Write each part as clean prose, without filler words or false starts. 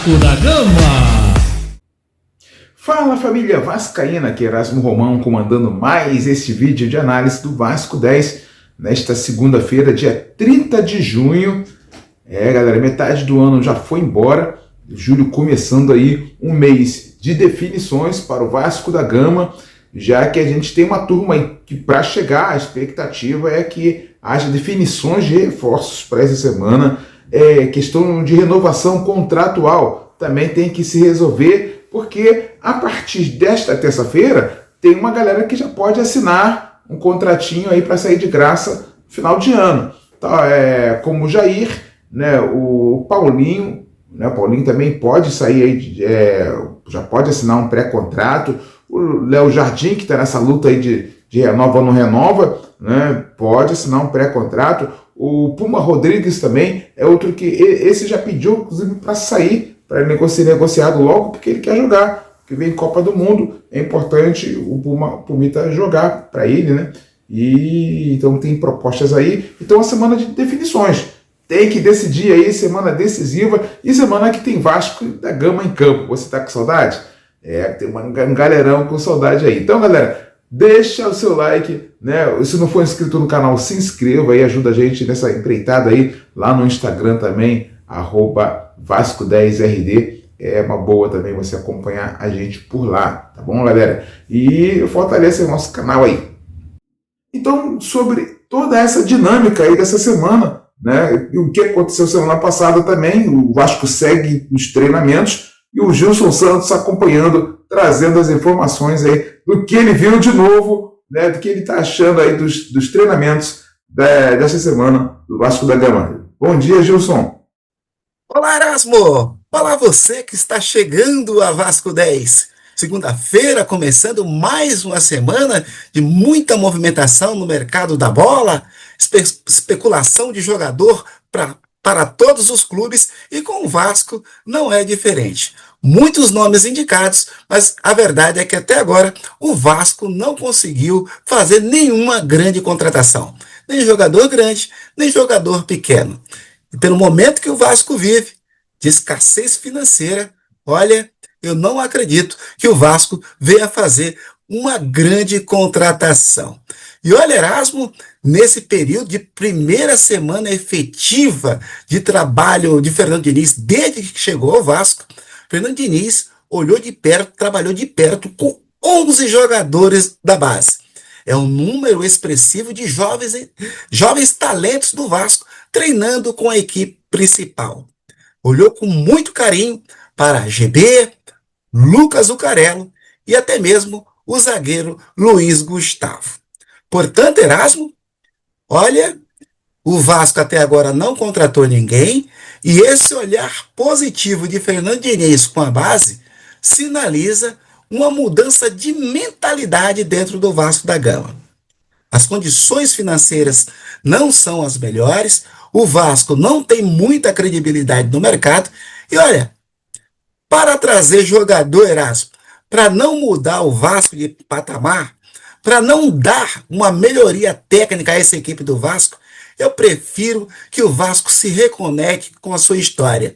Vasco da Gama. Fala família vascaína, aqui Erasmo Romão comandando mais este vídeo de análise do Vasco 10 nesta segunda-feira, dia 30 de junho. Galera, metade do ano já foi embora, julho começando aí um mês de definições para o Vasco da Gama, já que a gente tem uma turma aí que para chegar, a expectativa é que haja definições de reforços para essa semana, questão de renovação contratual também tem que se resolver, porque a partir desta terça-feira tem uma galera que já pode assinar um contratinho aí para sair de graça no final de ano. Então, como o Jair, né, o Paulinho, né, o Paulinho também pode sair aí, já pode assinar um pré-contrato. O Léo Jardim, que está nessa luta aí de renova ou não renova, né, pode assinar um pré-contrato. O Puma Rodrigues também é outro que esse já pediu, inclusive, para sair, para ele ser negociado logo, porque ele quer jogar, porque vem Copa do Mundo, é importante o Pumita jogar para ele, né? E então tem propostas aí. Então, a semana de definições. Tem que decidir aí, semana decisiva e semana que tem Vasco da Gama em campo. Você tá com saudade? Tem um galerão com saudade aí. Então, galera, deixa o seu like, né? Se não for inscrito no canal, se inscreva aí, ajuda a gente nessa empreitada aí, lá no Instagram também, @Vasco10RD. É uma boa também você acompanhar a gente por lá, tá bom, galera? E fortalece o nosso canal aí. Então, sobre toda essa dinâmica aí dessa semana, né? O que aconteceu semana passada também, o Vasco segue nos treinamentos e o Gilson Santos acompanhando, trazendo as informações aí do que ele viu de novo, né? Do que ele está achando aí dos treinamentos dessa semana do Vasco da Gama. Bom dia, Gilson. Olá, Erasmo! Olá, você que está chegando a Vasco 10. Segunda-feira, começando mais uma semana de muita movimentação no mercado da bola, especulação de jogador para todos os clubes, e com o Vasco não é diferente. Muitos nomes indicados, mas a verdade é que até agora o Vasco não conseguiu fazer nenhuma grande contratação. Nem jogador grande, nem jogador pequeno. E pelo momento que o Vasco vive, de escassez financeira, olha, eu não acredito que o Vasco venha fazer uma grande contratação. E olha, Erasmo, nesse período de primeira semana efetiva de trabalho de Fernando Diniz, desde que chegou ao Vasco, Fernando Diniz olhou de perto, trabalhou de perto com 11 jogadores da base. É um número expressivo de jovens talentos do Vasco treinando com a equipe principal. Olhou com muito carinho para GB, Lucas Zucarello e até mesmo o zagueiro Luiz Gustavo. Portanto, Erasmo, olha, o Vasco até agora não contratou ninguém e esse olhar positivo de Fernando Diniz com a base sinaliza uma mudança de mentalidade dentro do Vasco da Gama. As condições financeiras não são as melhores, o Vasco não tem muita credibilidade no mercado e olha, para trazer jogador, Erasmo, para não mudar o Vasco de patamar, para não dar uma melhoria técnica a essa equipe do Vasco, eu prefiro que o Vasco se reconecte com a sua história.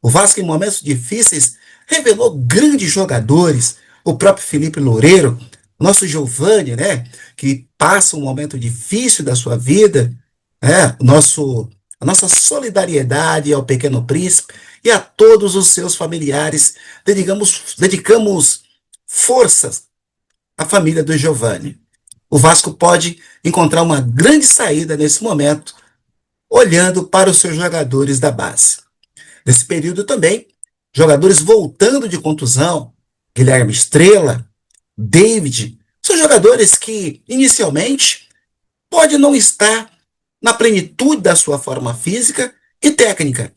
O Vasco, em momentos difíceis, revelou grandes jogadores, o próprio Felipe Loureiro, nosso Giovani, né, que passa um momento difícil da sua vida, a nossa solidariedade ao Pequeno Príncipe e a todos os seus familiares. Dedicamos forças à família do Giovani. O Vasco pode encontrar uma grande saída nesse momento, olhando para os seus jogadores da base. Nesse período também, jogadores voltando de contusão, Guilherme Estrela, David, são jogadores que, inicialmente, podem não estar na plenitude da sua forma física e técnica,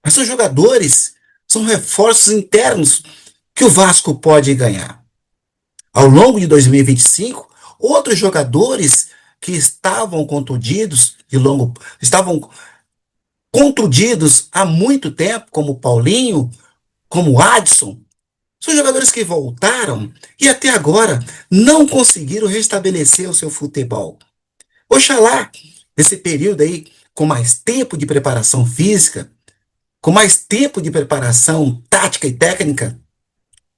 mas são jogadores, são reforços internos que o Vasco pode ganhar. Ao longo de 2025, outros jogadores que estavam contundidos há muito tempo, como Paulinho, como Adson, são jogadores que voltaram e até agora não conseguiram restabelecer o seu futebol. Oxalá, nesse período aí, com mais tempo de preparação física, com mais tempo de preparação tática e técnica,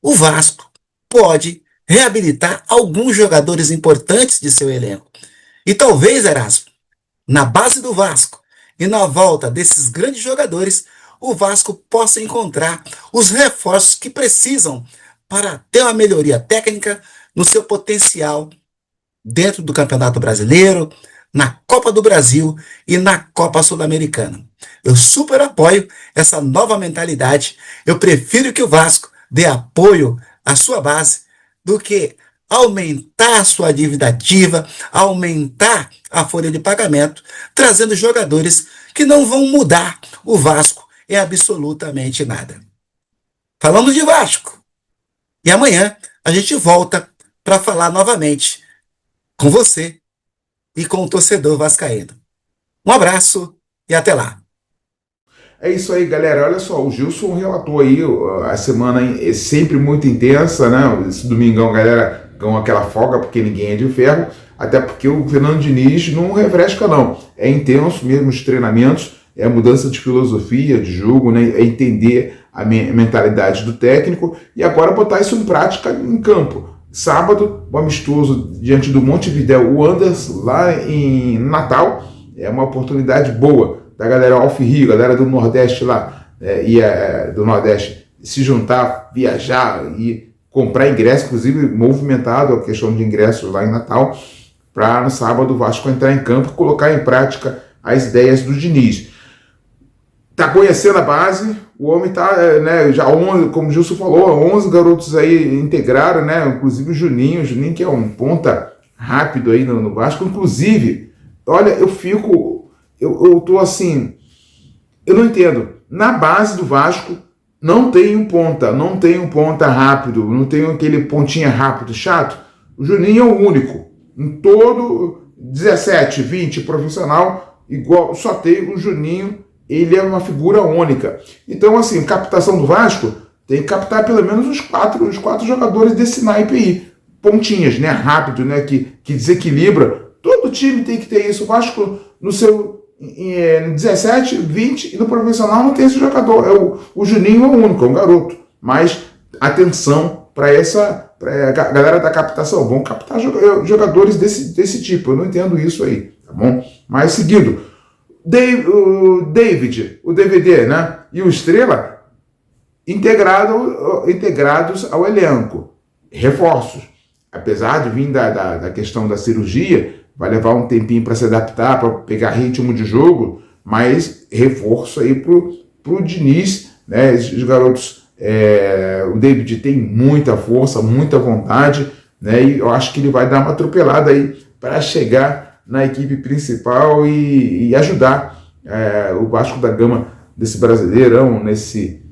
o Vasco pode reabilitar alguns jogadores importantes de seu elenco. E talvez, Erasmo, na base do Vasco e na volta desses grandes jogadores, o Vasco possa encontrar os reforços que precisam para ter uma melhoria técnica no seu potencial dentro do Campeonato Brasileiro, na Copa do Brasil e na Copa Sul-Americana. Eu super apoio essa nova mentalidade. Eu prefiro que o Vasco dê apoio à sua base do que aumentar a sua dívida ativa, aumentar a folha de pagamento, trazendo jogadores que não vão mudar o Vasco em absolutamente nada. Falamos de Vasco. E amanhã a gente volta para falar novamente com você e com o torcedor vascaíno. Um abraço e até lá. É isso aí, galera. Olha só, o Gilson relatou aí a semana é sempre muito intensa, né? Esse domingão, galera, ganhou aquela folga porque ninguém é de ferro, até porque o Fernando Diniz não refresca, não. É intenso mesmo os treinamentos, é a mudança de filosofia, de jogo, né? É entender a mentalidade do técnico e agora botar isso em prática em campo. Sábado, o amistoso diante do Montevidéu Wanderers, lá em Natal, é uma oportunidade boa da galera Off-Rio, galera do Nordeste lá, do Nordeste, se juntar, viajar e comprar ingresso, inclusive movimentado a questão de ingressos lá em Natal, para no sábado o Vasco entrar em campo e colocar em prática as ideias do Diniz. Tá conhecendo a base, o homem tá, né, já 11, como o Gilson falou, 11 garotos aí integraram, né, inclusive o Juninho que é um ponta rápido aí no Vasco, inclusive, olha, eu tô assim, eu não entendo, na base do Vasco não tem um ponta rápido, não tem aquele pontinha rápido chato, o Juninho é o único, em todo 17, 20 profissional, igual, só tem o Juninho. Ele é uma figura única. Então, assim, captação do Vasco tem que captar pelo menos os quatro jogadores desse naipe aí. Pontinhas, né? Rápido, né? Que desequilibra. Todo time tem que ter isso. O Vasco, no seu 17, 20 e no profissional não tem esse jogador. O Juninho é o único, é um garoto. Mas atenção para a galera da captação. Vão captar jogadores desse tipo. Eu não entendo isso aí, tá bom? Mas seguindo. O David, o DVD, né? E o Estrela integrados ao elenco. Reforços. Apesar de vir da questão da cirurgia, vai levar um tempinho para se adaptar, para pegar ritmo de jogo, mas reforço aí pro Diniz, né? Os garotos, o David tem muita força, muita vontade, né? E eu acho que ele vai dar uma atropelada aí para chegar na equipe principal e ajudar o Vasco da Gama desse Brasileirão, nesse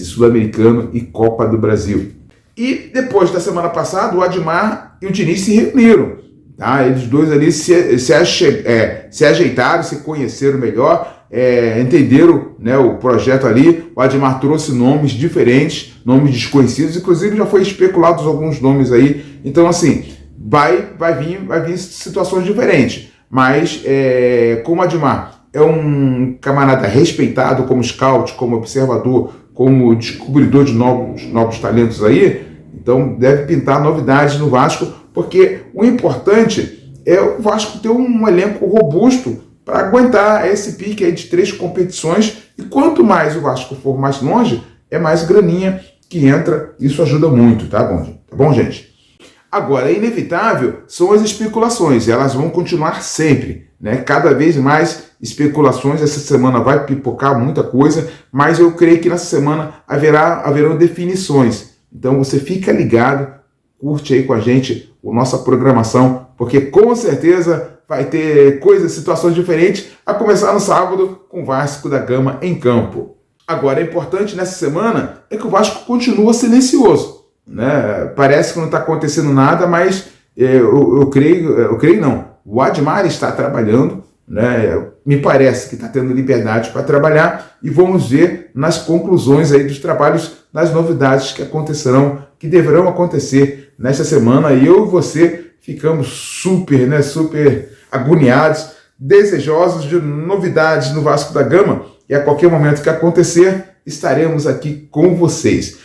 Sul-Americano e Copa do Brasil. E depois da semana passada, o Admar e o Diniz se reuniram. Tá? Eles dois ali se ajeitaram, se conheceram melhor, entenderam, né, o projeto ali. O Admar trouxe nomes diferentes, nomes desconhecidos, inclusive já foi especulados alguns nomes aí. Então, assim, vai vir situações diferentes, mas como o Admar é um camarada respeitado como scout, como observador, como descobridor de novos talentos aí, então deve pintar novidades no Vasco, porque o importante é o Vasco ter um elenco robusto para aguentar esse pique aí de 3 competições, e quanto mais o Vasco for mais longe, é mais graninha que entra, isso ajuda muito, tá bom, gente? Agora, é inevitável, são as especulações, elas vão continuar sempre, né? Cada vez mais especulações, essa semana vai pipocar muita coisa, mas eu creio que nessa semana haverão definições. Então você fica ligado, curte aí com a gente a nossa programação, porque com certeza vai ter situações diferentes, a começar no sábado com o Vasco da Gama em campo. Agora, é importante nessa semana é que o Vasco continua silencioso. Né? Parece que não está acontecendo nada, mas eu creio não. O Admar está trabalhando, né? Me parece que está tendo liberdade para trabalhar, e vamos ver nas conclusões aí dos trabalhos, nas novidades que acontecerão, que deverão acontecer nesta semana. E eu e você ficamos super agoniados desejosos de novidades no Vasco da Gama, e a qualquer momento que acontecer, estaremos aqui com vocês.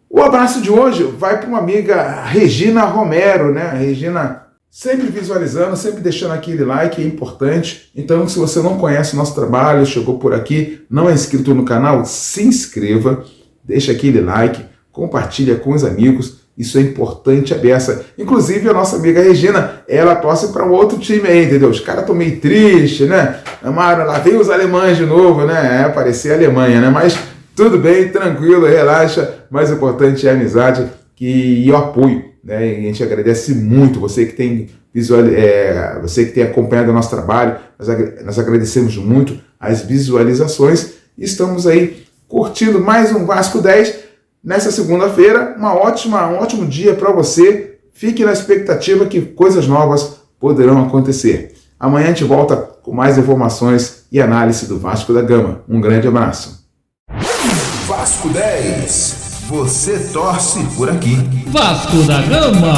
O abraço de hoje vai para uma amiga Regina Romero, né? A Regina sempre visualizando, sempre deixando aquele like, é importante. Então, se você não conhece o nosso trabalho, chegou por aqui, não é inscrito no canal, se inscreva, deixa aquele like, compartilha com os amigos, isso é importante a beça. Inclusive, a nossa amiga Regina, ela torce para um outro time aí, entendeu? Os caras estão meio tristes, né? Amaram, lá vem os alemães de novo, né? Parecia a Alemanha, né? Mas tudo bem, tranquilo, relaxa. Mais importante é a amizade e o apoio, né? E a gente agradece muito você que tem você que tem acompanhado o nosso trabalho. Nós agradecemos muito as visualizações. Estamos aí curtindo mais um Vasco 10 nessa segunda-feira. Um ótimo dia para você. Fique na expectativa que coisas novas poderão acontecer. Amanhã a gente volta com mais informações e análise do Vasco da Gama. Um grande abraço. Vasco 10. Você torce por aqui. Vasco da Gama.